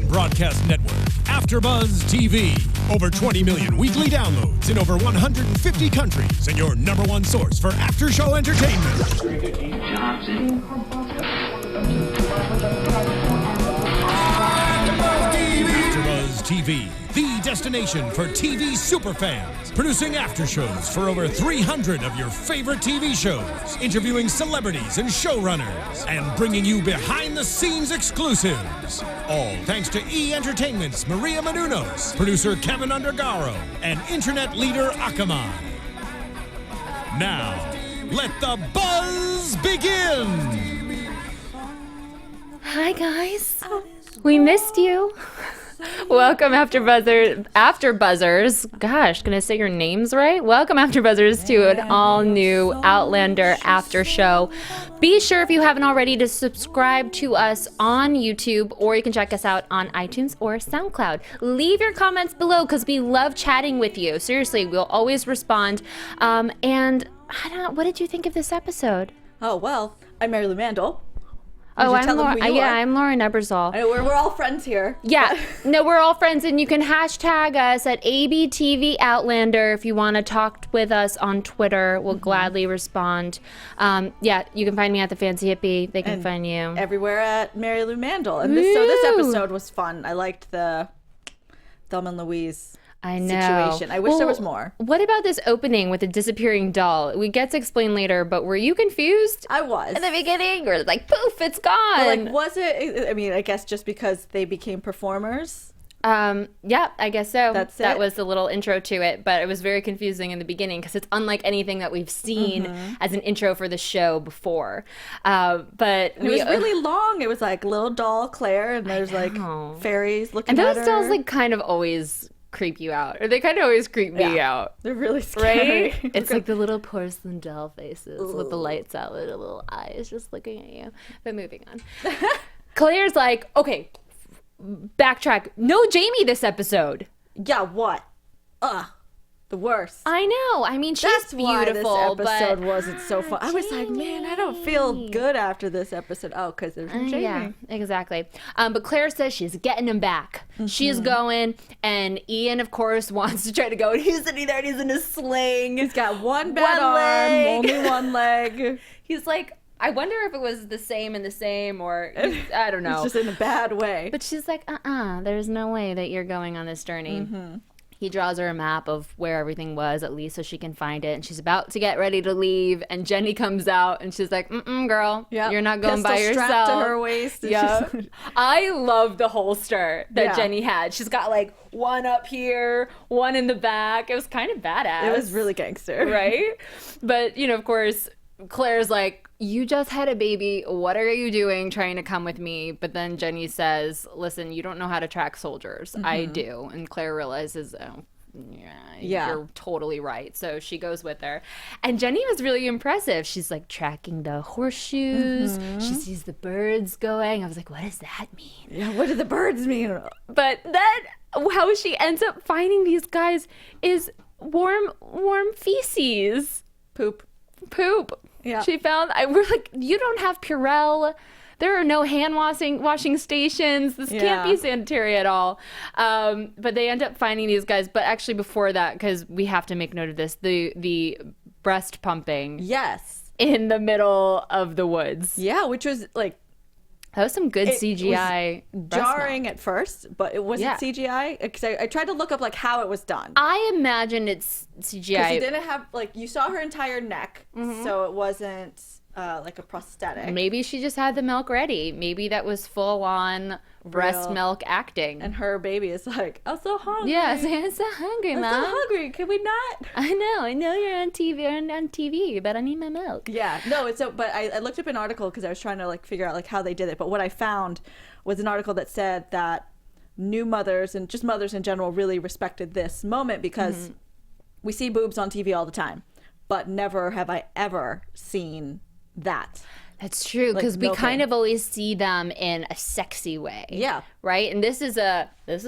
broadcast network, AFTERBUZZ TV. Over 20 million weekly downloads in over 150 countries, and your #1 source for after-show entertainment. AFTERBUZZ TV, the destination for TV superfans. Producing aftershows for over 300 of your favorite TV shows. Interviewing celebrities and showrunners. And bringing you behind-the-scenes exclusives. All thanks to E! Entertainment's Maria Menounos, producer Kevin Undergaro, and internet leader Akamai. Now, let the buzz begin! Hi, guys. We missed you. Welcome, AfterBuzzers. Gosh, can I say your names right? Welcome, AfterBuzzers, to an all-new Outlander after show. Be sure, if you haven't already, to subscribe to us on YouTube, or you can check us out on iTunes or SoundCloud. Leave your comments below, because we love chatting with you. Seriously, we'll always respond. And I don't know, what did you think of this episode? Oh, well, I'm Marielou Mandl. Oh, I'm Lauren Ebersol. We're all friends here. Yeah, no, we're all friends, and you can hashtag us at ABTV Outlander if you want to talk with us on Twitter. We'll gladly respond. Yeah, you can find me at the Fancy Hippie. They can find you everywhere at Marielou Mandl. And this episode was fun. I liked the Thelma and Louise situation. I wish there was more. What about this opening with the disappearing doll? We get to explain later, but were you confused? I was. At the beginning, or like, poof, it's gone. But like, was it? I mean, I guess just because they became performers. Yeah, I guess so. That was the little intro to it, but it was very confusing in the beginning because it's unlike anything that we've seen as an intro for the show before. But it was really long. It was like little doll Claire, and there's like fairies looking at her. And those dolls like kind of always creep you out, or they kind of always creep me out. They're really scary. Right? It's like the little porcelain doll faces with the lights out, with the little eyes just looking at you. But moving on. Claire's like, okay, backtrack. No Jamie this episode. Yeah, what? The worst. I know. I mean, she's That's beautiful. Why this episode wasn't so fun. I was like, man, I don't feel good after this episode. Oh, because there's Jamie. Yeah, exactly. But Claire says she's getting him back. She's going, and Ian, of course, wants to try to go. And he's sitting there, and he's in a sling. He's got one bad arm, only one leg. He's like, I wonder if it was the same, or I don't know. It's just in a bad way. But she's like, there's no way that you're going on this journey. He draws her a map of where everything was, at least so she can find it. And she's about to get ready to leave. And Jenny comes out and she's like, girl, you're not going by yourself. Strapped to her waist. Yeah. I love the holster that Jenny had. She's got like one up here, one in the back. It was kind of badass. It was really gangster. Right? But, of course, Claire's like, you just had a baby. What are you doing trying to come with me? But then Jenny says, listen, you don't know how to track soldiers. I do. And Claire realizes, you're totally right. So she goes with her. And Jenny was really impressive. She's like tracking the horseshoes. She sees the birds going. I was like, what does that mean? Yeah, what do the birds mean? But then how she ends up finding these guys is warm feces. Poop. Yeah. She found, we're like, you don't have Purell. There are no hand washing stations. This can't be sanitary at all. But they end up finding these guys. But actually before that, because we have to make note of this, the breast pumping. Yes. In the middle of the woods. Yeah, which was like, that was some good CGI. Jarring at first, but it wasn't CGI. Because I tried to look up like how it was done. I imagine it's CGI. Because you didn't have, like, you saw her entire neck, so it wasn't like a prosthetic. Maybe she just had the milk ready. Maybe that was full on breast milk acting. And her baby is like, I'm so hungry. Yeah, I'm so hungry, Mom. I'm so hungry. Can we not? I know you're on TV, but I need my milk. Yeah, no, it's so. But I looked up an article because I was trying to like figure out like how they did it. But what I found was an article that said that new mothers and just mothers in general really respected this moment because we see boobs on TV all the time, but never have I ever seen that. That's true, because we kind of always see them in a sexy way. Yeah. Right? And this is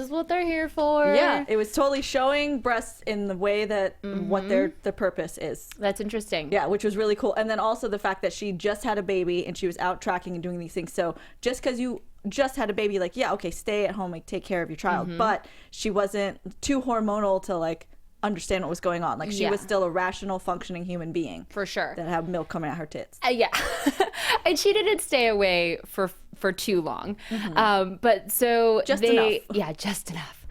what they're here for. Yeah. It was totally showing breasts in the way that what the purpose is. That's interesting. Yeah, which was really cool. And then also the fact that she just had a baby and she was out tracking and doing these things. So just because you just had a baby, like, yeah, okay, stay at home, like, take care of your child. But she wasn't too hormonal to, like, understand what was going on. Like, she was still a rational, functioning human being. For sure. That had milk coming out her tits. Yeah. And she didn't stay away for too long. But so just enough. Yeah, just enough.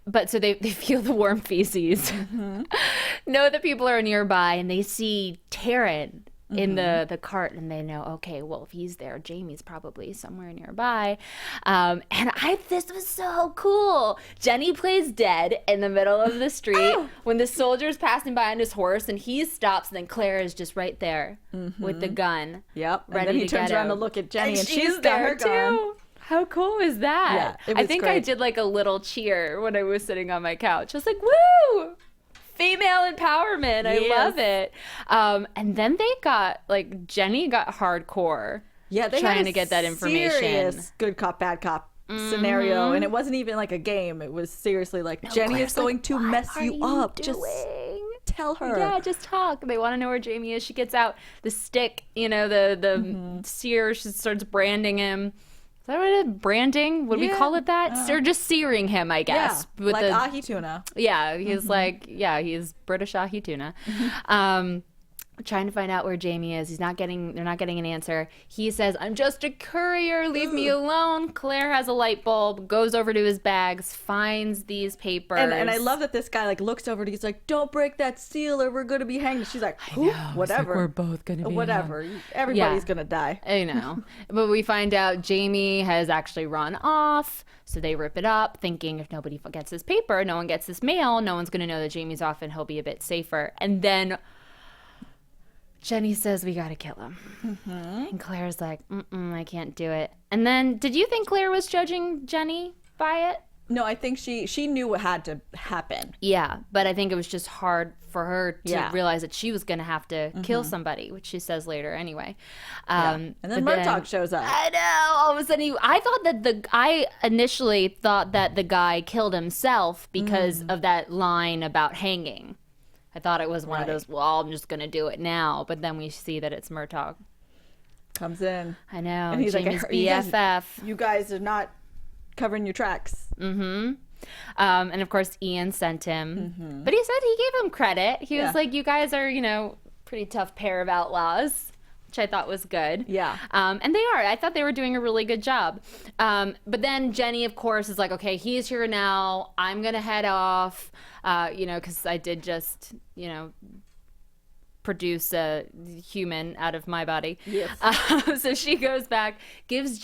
But so they feel the warm feces, know that people are nearby, and they see Taryn in the cart, and they know, okay, well, if he's there, Jamie's probably somewhere nearby. And this was so cool. Jenny plays dead in the middle of the street when the soldier's passing by on his horse, and he stops, and then Claire is just right there with the gun. Yep. Ready and then he to turns get around him. to look at Jenny, and she's got there her gun. too. How cool is that? Yeah, it was I think great. I did like a little cheer when I was sitting on my couch. I was like, woo! Female empowerment. I love it. And then Jenny got hardcore. Yeah, they trying had to get that information. Serious good cop, bad cop scenario, and it wasn't even like a game. It was seriously like, Jenny Claire's is going like, to what mess are you up. Just doing? tell her. Yeah, just talk. They want to know where Jamie is. She gets out the stick, the sear. She starts branding him. Is that what it is? Branding? Would we call it that? Or just searing him, I guess. Yeah, with like ahi tuna. Yeah, he's he's British ahi tuna. Trying to find out where Jamie is. They're not getting an answer. He says, I'm just a courier, leave me alone. Claire has a light bulb, goes over to his bags, finds these papers. And I love that this guy like looks over to, he's like, don't break that seal or we're gonna be hanged. She's like, whatever. Like, we're both gonna be whatever. Everybody's gonna die. I know. But we find out Jamie has actually run off. So they rip it up, thinking if nobody gets this paper, no one gets this mail, no one's gonna know that Jamie's off and he'll be a bit safer. And then Jenny says, we gotta kill him. And Claire's like, I can't do it. And then, did you think Claire was judging Jenny by it? No, I think she knew what had to happen. Yeah, but I think it was just hard for her to realize that she was gonna have to kill somebody, which she says later anyway. And then Murtagh shows up. I know. All of a sudden, I initially thought that the guy killed himself because of that line about hanging. I thought it was one of those, well, I'm just going to do it now. But then we see that it's Murtagh. Comes in. I know. And he's Jamie's like, BFF. You guys are not covering your tracks. And of course, Ian sent him. But he said he gave him credit. He was like, you guys are, pretty tough pair of outlaws. Which I thought was good. Yeah. And they are. I thought they were doing a really good job. But then Jenny, of course, is like, okay, he's here now. I'm going to head off, because I did just, produce a human out of my body. Yes. So she goes back, gives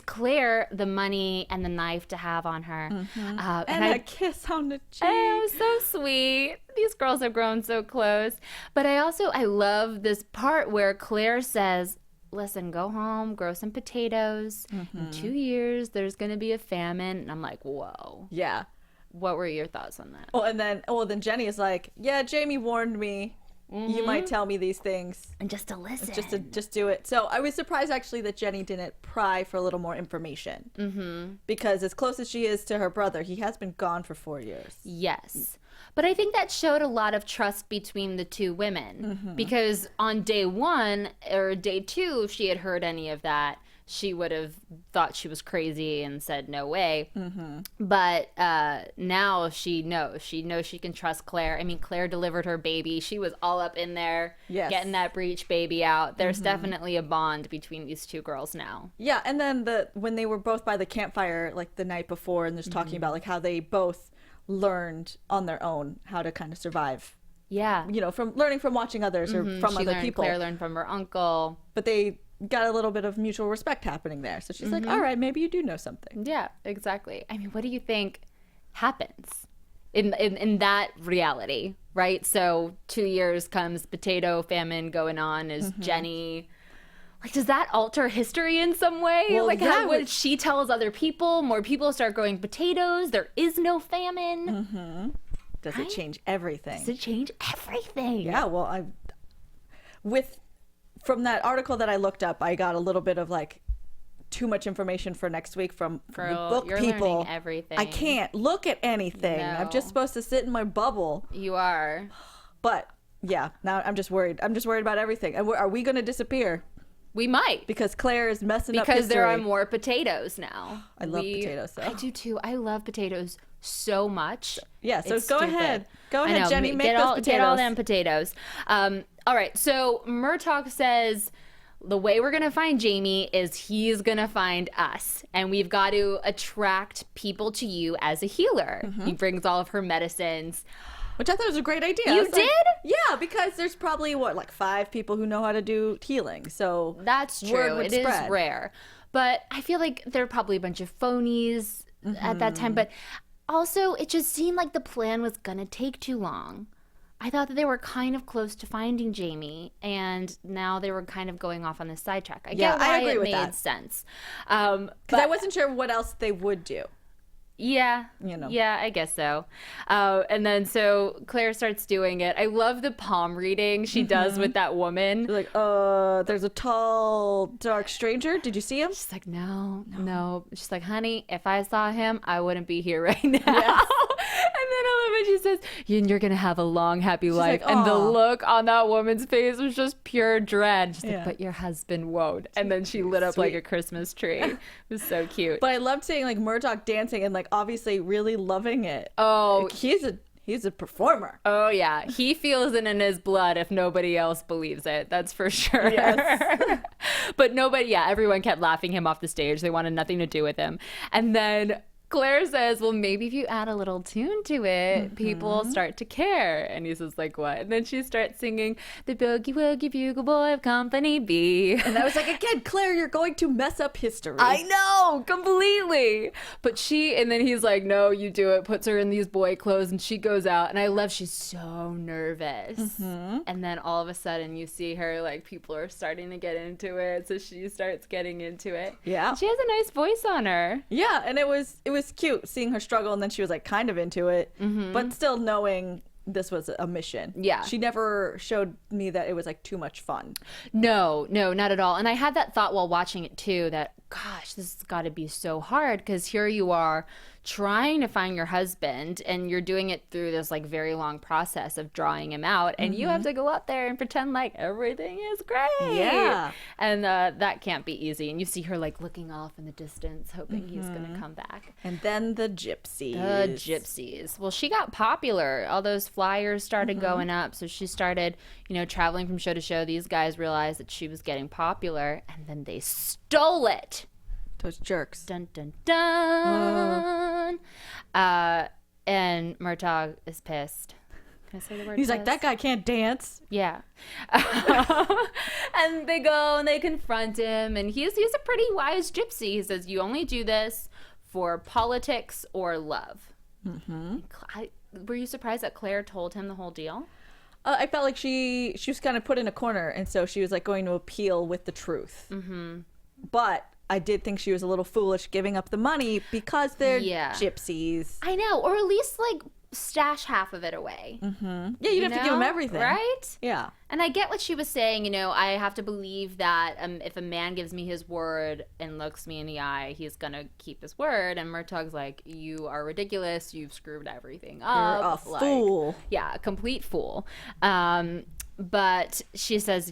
Claire the money and the knife to have on her. And a kiss on the cheek. Oh, so sweet. These girls have grown so close. But I love this part where Claire says, listen, go home, grow some potatoes. In 2 years, there's going to be a famine. And I'm like, whoa. Yeah. What were your thoughts on that? Oh, and then Jenny is like, yeah, Jamie warned me. You might tell me these things. And just to listen. Just do it. So I was surprised actually that Jenny didn't pry for a little more information. Because as close as she is to her brother, he has been gone for 4 years. Yes. But I think that showed a lot of trust between the two women. Because on day 1 or day 2, if she had heard any of that, she would have thought she was crazy and said no way. But now she knows she can trust Claire. I mean, Claire delivered her baby. She was all up in there getting that breech baby out. There's definitely a bond between these two girls now. Yeah, and then when they were both by the campfire like the night before and just talking about like how they both learned on their own how to kind of survive. Yeah. From learning from watching others or from other people. Claire learned from her uncle. But they got a little bit of mutual respect happening there. So she's like, all right, maybe you do know something. Yeah, exactly. I mean, what do you think happens in that reality, right? So 2 years comes, potato famine going on. Is Jenny... Like, does that alter history in some way? Well, like, how would she tells other people? More people start growing potatoes. There is no famine. Does it change everything? Does it change everything? Yeah, well, from that article that I looked up, I got a little bit of like too much information for next week from the book you're people. learning everything. I can't look at anything. No. I'm just supposed to sit in my bubble. You are. But yeah, now I'm just worried. I'm just worried about everything. And are we going to disappear? We might. Because Claire is messing up Because history. there are more potatoes now. I love potatoes, though. I do too. I love potatoes so much. Yeah, so It's go stupid. ahead. Go ahead, Jenny. Make those potatoes. Get all them potatoes. All right, so Murtagh says the way we're going to find Jamie is he's going to find us. And we've got to attract people to you as a healer. He brings all of her medicines. Which I thought was a great idea. You did? Yeah, because there's probably, 5 people who know how to do healing. So That's true. word would It is spread. rare. But I feel like there are probably a bunch of phonies at that time. But also, it just seemed like the plan was going to take too long. I thought that they were kind of close to finding Jamie, and now they were kind of going off on this sidetrack. I get why I agree it with made that. sense. Because I wasn't sure what else they would do. Yeah. You know. Yeah, I guess so. And then so Claire starts doing it. I love the palm reading she does with that woman. Like, there's a tall, dark stranger. Did you see him? She's like, no. She's like, honey, if I saw him, I wouldn't be here right now. Yes. And then I love it. She says, you're going to have a long, happy life. like, and the "Aw." look on that woman's face was just pure dread. She's Yeah. like, but your husband won't. And then she lit up like a Christmas tree. It was so cute. But I loved seeing like Murtagh dancing and like obviously really loving it. Oh, Like, he's a performer. Oh, yeah. He feels it in his blood if nobody else believes it. That's for sure. Yes. But everyone kept laughing him off the stage. They wanted nothing to do with him. And then Claire says, well, maybe if you add a little tune to it, people start to care. And he says, like, what? And then she starts singing, the boogie woogie bugle boy of Company B. And I was like, again, Claire, you're going to mess up history. I know, completely. But and then he's like, no, you do it, puts her in these boy clothes, and she goes out. And I love, she's so nervous. And then all of a sudden you see her, like, people are starting to get into it. So she starts getting into it. Yeah. She has a nice voice on her. Yeah, and it was cute seeing her struggle, and then she was like kind of into it, but still knowing this was a mission. Yeah. She never showed me that it was like too much fun. No, not at all. And I had that thought while watching it too, that, gosh, this has got to be so hard, because here you are trying to find your husband, and you're doing it through this like very long process of drawing him out, and you have to go up there and pretend like everything is great. Yeah. And that can't be easy. And you see her like looking off in the distance, hoping he's going to come back. And then the gypsies. The gypsies. Well, she got popular. All those flyers started going up. So she started, traveling from show to show. These guys realized that she was getting popular, and then they stole it. Those jerks. Dun, dun, dun. And Murtagh is pissed. Can I say the word He's like, pissed? that guy can't dance. Yeah. And they go and they confront him, and he's a pretty wise gypsy. He says, you only do this for politics or love. Were you surprised that Claire told him the whole deal? I felt like she was kind of put in a corner, and so she was like going to appeal with the truth. But I did think she was a little foolish giving up the money because they're gypsies. I know, or at least like stash half of it away. Yeah, you'd have to give them everything. Right? Yeah. And I get what she was saying, I have to believe that if a man gives me his word and looks me in the eye, he's going to keep his word. And Murtagh's like, you are ridiculous. You've screwed everything up. You're a fool. Yeah, a complete fool. But she says,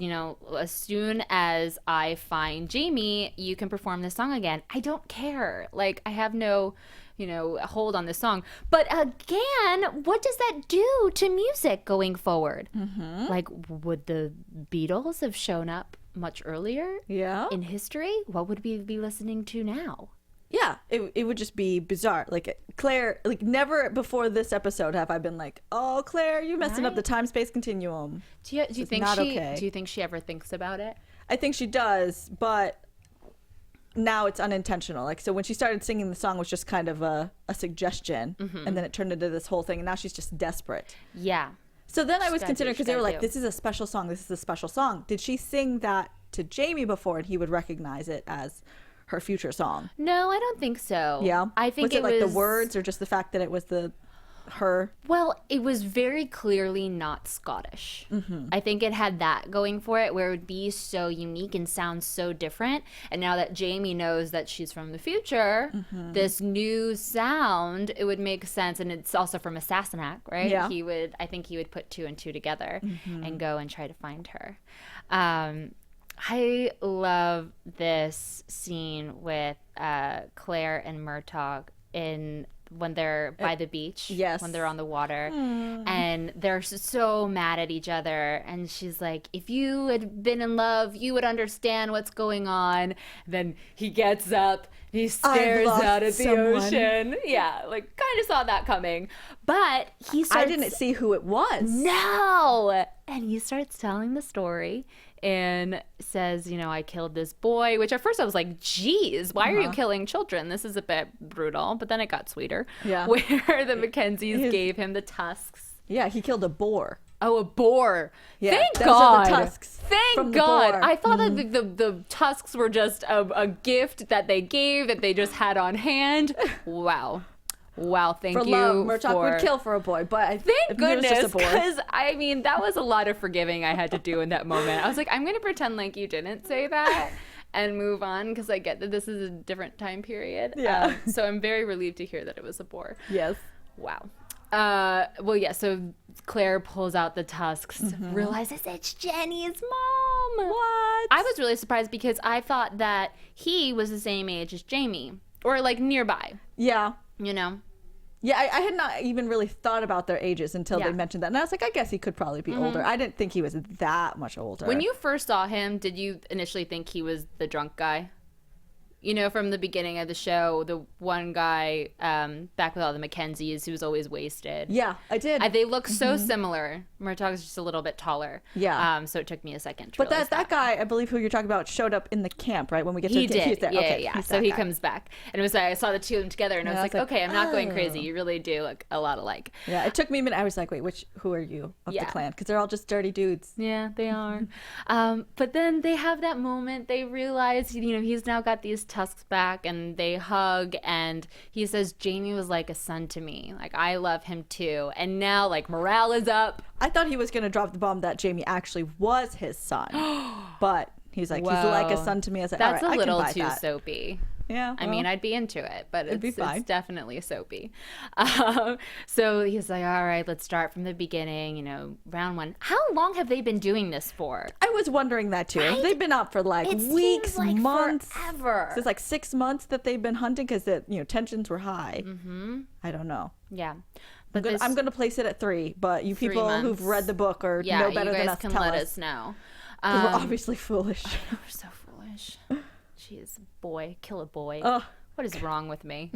as soon as I find Jamie, you can perform this song again. I don't care. Like, I have no, hold on this song. But again, what does that do to music going forward? Like, would the Beatles have shown up much earlier in history? What would we be listening to now? Yeah, it would just be bizarre. Like, Claire, like, never before this episode have I been like, oh, Claire, you're messing up the time-space continuum. Do you think do you think she ever thinks about it? I think she does, but now it's unintentional. Like, so when she started singing, the song was just kind of a suggestion, and then it turned into this whole thing, and now she's just desperate. Yeah. So then I was gotta considering, do what because they were she like, gotta do. this is a special song, this is a special song. Did she sing that to Jamie before, and he would recognize it as her future song? No, I don't think so. Yeah? I think was it like the was words, or just the fact that it was the her. Well, it was very clearly not Scottish. I think it had that going for it, where it would be so unique and sound so different. And now that Jamie knows that she's from the future, this new sound, it would make sense. And it's also from a Sassenach, right? Yeah. I think he would put 2 and 2 together and go and try to find her. I love this scene with Claire and Murtagh when they're by the beach, when they're on the water, and they're so mad at each other. And she's like, if you had been in love, you would understand what's going on. Then he gets up, he stares out at the ocean. Yeah, like kind of saw that coming. But he starts... I didn't see who it was. No! And he starts telling the story and says, I killed this boy, which at first I was like, geez, why are you killing children? This is a bit brutal. But then it got sweeter. Yeah. Where the Mackenzies gave him the tusks. Yeah, he killed a boar. Oh, a boar. Yeah, Thank those God. are the tusks. Thank God. I thought that the tusks were just a gift that they gave, that they just had on hand. Wow. Wow, thank you. Murtagh would kill for a boy, but thank goodness, because that was a lot of forgiving I had to do in that moment. I was like, I'm going to pretend like you didn't say that and move on, because I get that this is a different time period. Yeah. So I'm very relieved to hear that it was a boar. Yes. Wow. So Claire pulls out the tusks, realizes it's Jenny's mom. What? I was really surprised because I thought that he was the same age as Jamie, or like nearby. Yeah. Yeah, I had not even really thought about their ages until they mentioned that. And I was like, I guess he could probably be older. I didn't think he was that much older. When you first saw him, did you initially think he was the drunk guy? From the beginning of the show, the one guy back with all the Mackenzies who was always wasted. Yeah, I did. They look so similar. Murtagh's just a little bit taller. Yeah. So it took me a second to realize that guy, I believe who you're talking about, showed up in the camp, right? When we get to he did. He's there. Yeah, okay, yeah. So he comes back. And it was I saw the two of them together, and I was like, okay, I'm not going crazy. You really do look a lot alike. Yeah, it took me a minute. I was like, wait, who are you of the clan? Because they're all just dirty dudes. Yeah, they are. But then they have that moment. They realize, he's now got these tusks back, and they hug, and he says, Jamie was like a son to me. Like, I love him too. And now, like, morale is up. I thought he was going to drop the bomb that Jamie actually was his son. But he's like, he's like a son to me. I was like, that's all right, a little I can buy too that. soapy. Yeah. I mean, I'd be into it, but it's definitely soapy. So he's like, all right, let's start from the beginning, round one. How long have they been doing this for? I was wondering that too. Right? They've been out for like weeks, like months. Forever. So it's like 6 months that they've been hunting because tensions were high. I don't know. Yeah. But I'm going to place it at 3, but you people who've read the book or know better than us, can tell let us. us know. Because we're obviously foolish. We're so foolish. Jeez, boy, kill a boy. Ugh. What is wrong with me?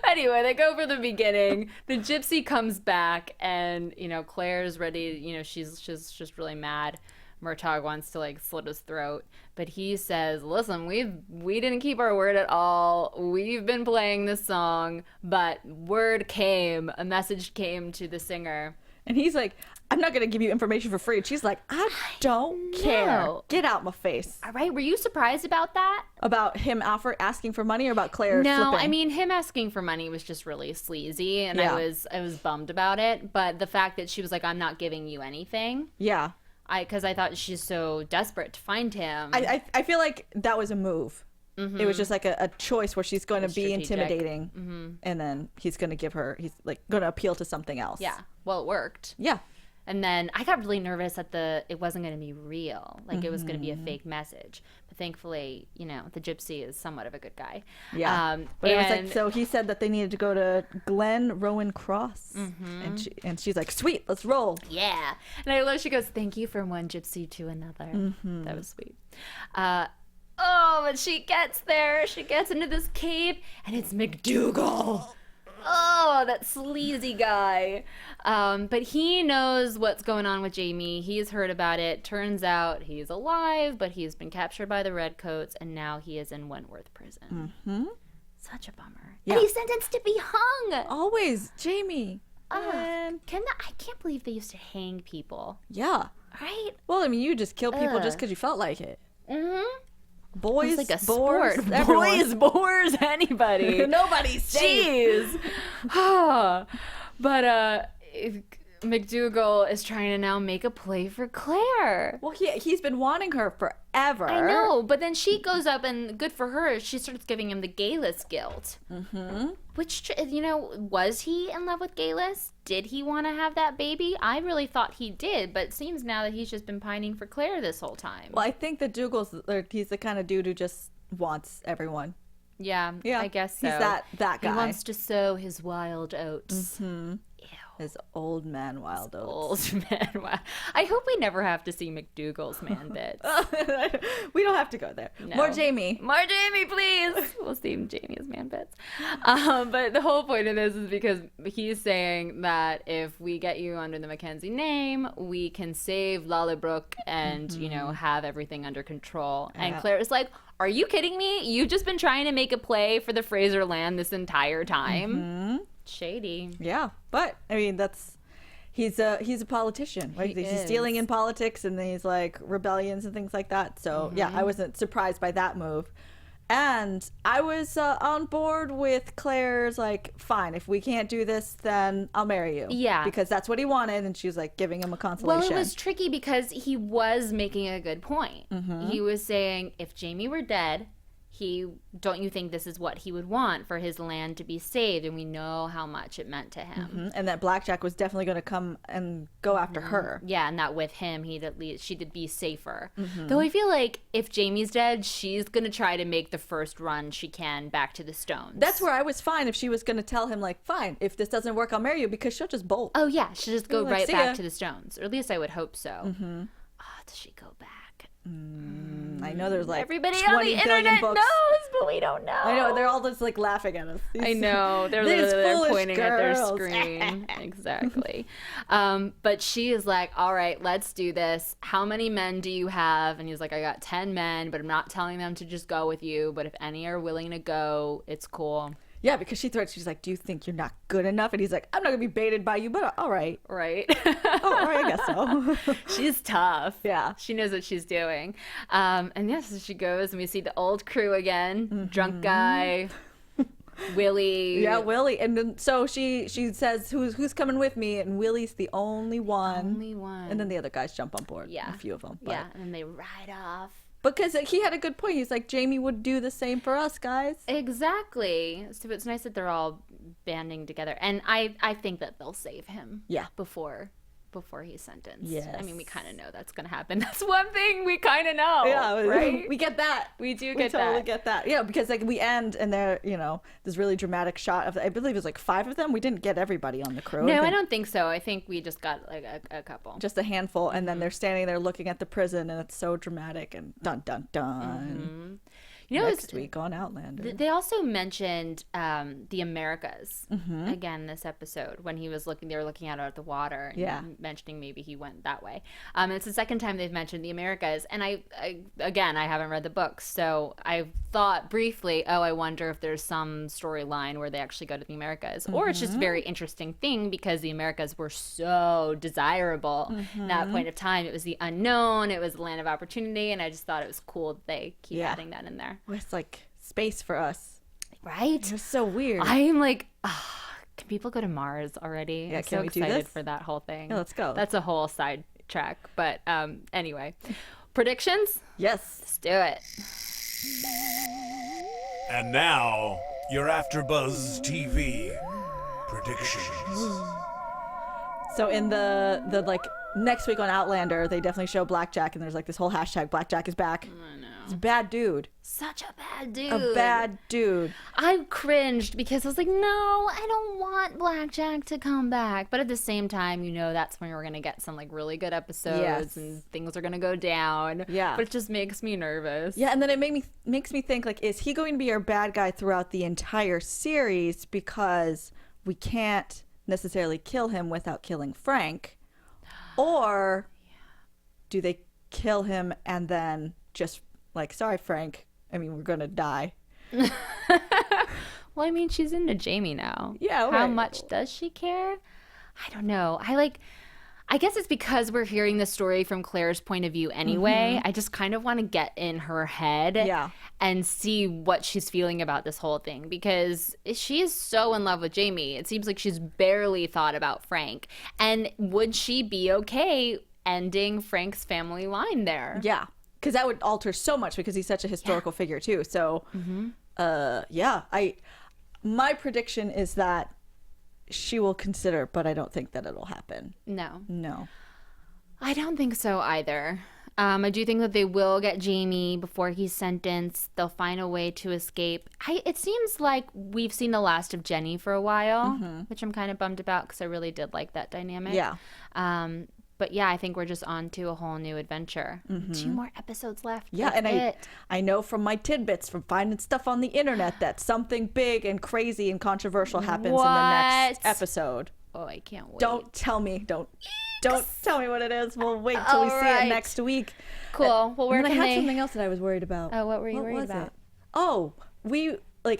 Anyway, they go for the beginning. The Gypsy comes back, and Claire's ready. She's just really mad. Murtagh wants to like slit his throat, but he says, "Listen, we didn't keep our word at all. We've been playing this song, but a message came to the singer." And he's like, I'm not going to give you information for free. And she's like, I don't care. Get out my face. All right. Were you surprised about that? About him asking for money, or about Claire No, flipping? I mean, him asking for money was just really sleazy, and I was bummed about it. But the fact that she was like, I'm not giving you anything. Yeah. Because I thought she's so desperate to find him. I feel like that was a move. It was just like a choice where she's going to be intimidating, and then he's going to he's like going to appeal to something else. Yeah. Well, it worked. Yeah. And then I got really nervous that it wasn't going to be real. Like, it was going to be a fake message. But thankfully, the Gypsy is somewhat of a good guy. Yeah. But it was like, so he said that they needed to go to Glen Rowan Cross. And she's like, sweet, let's roll. Yeah. And I love, she goes, thank you from one Gypsy to another. That was sweet. But she gets there. She gets into this cave, and it's McDougall. Oh, that sleazy guy. But he knows what's going on with Jamie. He's heard about it. Turns out he's alive, but he's been captured by the Redcoats, and now he is in Wentworth prison. Such a bummer. Yeah. And he's sentenced to be hung. Always, Jamie. I can't believe they used to hang people. Yeah. Right? Well, I mean, you just kill people just because you felt like it. Boys, It's like a boars, sport. everyone. Boys, boars, anybody. Nobody's safe. Jeez. But McDougall is trying to now make a play for Claire. Well, he's been wanting her forever. I know, but then she goes up and good for her. She starts giving him the Gayless guilt. Mm-hmm. Which, was he in love with Gayless? Did he want to have that baby? I really thought he did, but it seems now that he's just been pining for Claire this whole time. Well, I think that he's the kind of dude who just wants everyone. Yeah, I guess so. He's that guy. He wants to sow his wild oats. Mm-hmm. His old man wild oats. Old man wild. I hope we never have to see McDougall's man bits. We don't have to go there. No. More Jamie. More Jamie, please. We'll see Jamie's man bits. But the whole point of this is because he's saying that if we get you under the Mackenzie name, we can save Lallybrook and, have everything under control. And Claire is like, are you kidding me? You've just been trying to make a play for the Fraser land this entire time. Mm-hmm. Shady. Yeah, but I mean he's a politician, right? He's dealing in politics and he's like rebellions and things like that. So yeah, I wasn't surprised by that move. And I was on board with Claire's like, fine, if we can't do this, then I'll marry you. Yeah. Because that's what he wanted. And she was like giving him a consolation. Well, it was tricky because he was making a good point. Mm-hmm. He was saying if Jamie were dead, don't you think this is what he would want for his land to be saved? And we know how much it meant to him. Mm-hmm. And that Blackjack was definitely going to come and go after her. Yeah, and that with him, she'd be safer. Mm-hmm. Though I feel like if Jamie's dead, she's going to try to make the first run she can back to the Stones. That's where I was fine if she was going to tell him, like, fine, if this doesn't work, I'll marry you, because she'll just bolt. Oh, yeah, she'll just go right back to the Stones. Or at least I would hope so. Mm-hmm. Oh, does she go back? I know there's like everybody on the internet knows, but we don't know. I know, they're all just like laughing at us. I know, they're literally pointing at their screen. Exactly. But she is like, all right, let's do this. How many men do you have? And he's like, I got 10 men, but I'm not telling them to just go with you. But if any are willing to go, it's cool. Yeah, because she's like, do you think you're not good enough? And he's like, I'm not going to be baited by you, but all right. Right. All right, I guess so. She's tough. Yeah. She knows what she's doing. And yes, so she goes and we see the old crew again. Mm-hmm. Drunk guy, Willie. Yeah, Willie. And then, so she says, who's coming with me? And Willie's the only one. Only one. And then the other guys jump on board. Yeah. A few of them. But... yeah, and then they ride off. Because he had a good point. He's like, Jamie would do the same for us, guys. Exactly. So it's nice that they're all banding together. And I think that they'll save him. Yeah. Before he's sentenced. Yes. I mean, we kind of know that's going to happen. That's one thing we kind of know. Yeah. Right? We get that. We totally get that. Yeah, because like we end and they're, this really dramatic shot of, I believe it was like 5 of them. We didn't get everybody on the crew. No, I don't think so. I think we just got like a couple. Just a handful. And then they're standing there looking at the prison and it's so dramatic and dun, dun, dun. Mm-hmm. Next week on Outlander. They also mentioned the Americas again this episode when they were looking at the water and mentioning maybe he went that way. It's the second time they've mentioned the Americas, and I haven't read the books, so I thought briefly, I wonder if there's some storyline where they actually go to the Americas, or it's just a very interesting thing because the Americas were so desirable at that point of time. It was the unknown, it was the land of opportunity, and I just thought it was cool that they keep adding that in there. It's like space for us, right? It's so weird. I'm like, can people go to Mars already? Yeah, I'm so excited for that whole thing. Yeah, let's go. That's a whole side track, but anyway, predictions? Yes, let's do it. And now your AFTERBUZZ TV predictions. So in the like next week on Outlander, they definitely show Blackjack, and there's like this whole hashtag Blackjack is back. I know. He's a bad dude. Such a bad dude. A bad dude. I cringed because I was like, no, I don't want Blackjack to come back. But at the same time, that's when we're going to get some like really good episodes and things are going to go down. Yeah. But it just makes me nervous. Yeah, and then it makes me think, like, is he going to be our bad guy throughout the entire series because we can't necessarily kill him without killing Frank? Or do they kill him and then just like, sorry, Frank, I mean, we're gonna die. Well, I mean, she's into Jamie now. Yeah, How much does she care? I don't know. I I guess it's because we're hearing the story from Claire's point of view anyway. I just kind of want to get in her head and see what she's feeling about this whole thing, because she is so in love with Jamie. It seems like she's barely thought about Frank. And would she be okay ending Frank's family line there? Yeah, because that would alter so much, because he's such a historical figure too. So, my prediction is that she will consider, but I don't think that it'll happen. No. I don't think so either. I do think that they will get Jamie before he's sentenced. They'll find a way to escape. It seems like we've seen the last of Jenny for a while, which I'm kind of bummed about, because I really did like that dynamic. Yeah. But yeah, I think we're just on to a whole new adventure. 2 more episodes left. Yeah, That's and I know from my tidbits from finding stuff on the internet that something big and crazy and controversial happens in the next episode. Oh, I can't wait. Don't tell me. Don't tell me what it is. We'll wait till we see it next week. Cool. Well, where can I had something else that I was worried about. Oh, what were you worried about? Oh,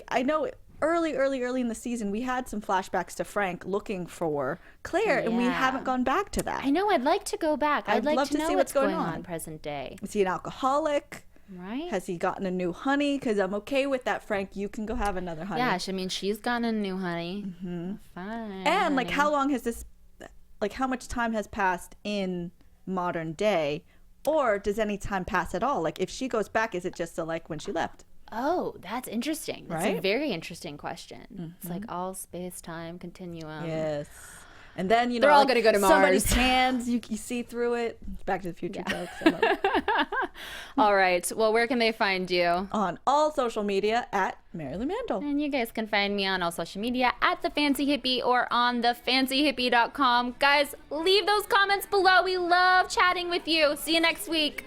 I know early in the season, we had some flashbacks to Frank looking for Claire, and we haven't gone back to that. I know. I'd like to go back. I'd like love to to know see what's going on present day. Is he an alcoholic? Right. Has he gotten a new honey? Because I'm okay with that, Frank. You can go have another honey. Yeah, I mean, she's gotten a new honey. Fine. And, how long has this, how much time has passed in modern day? Or does any time pass at all? If she goes back, is it just when she left? Oh, that's interesting. That's right? a very interesting question. It's like all space-time continuum. Yes. And then, they're all going to go to Mars. Somebody's hands, you see through it. Back to the Future jokes. I love it. All right. Well, where can they find you? On all social media at Marielou Mandl. And you guys can find me on all social media at The Fancy Hippie or on thefancyhippie.com. Guys, leave those comments below. We love chatting with you. See you next week.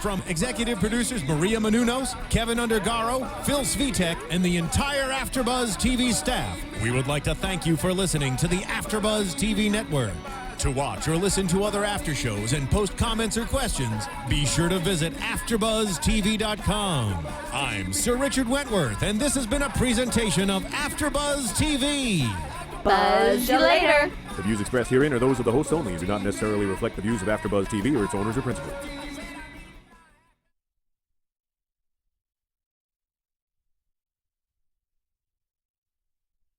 From executive producers Maria Menounos, Kevin Undergaro, Phil Svitek, and the entire AfterBuzz TV staff, we would like to thank you for listening to the AfterBuzz TV network. To watch or listen to other after shows and post comments or questions, be sure to visit AfterBuzzTV.com. I'm Sir Richard Wentworth, and this has been a presentation of AfterBuzz TV. Buzz you later. The views expressed herein are those of the hosts only and do not necessarily reflect the views of AfterBuzz TV or its owners or principals.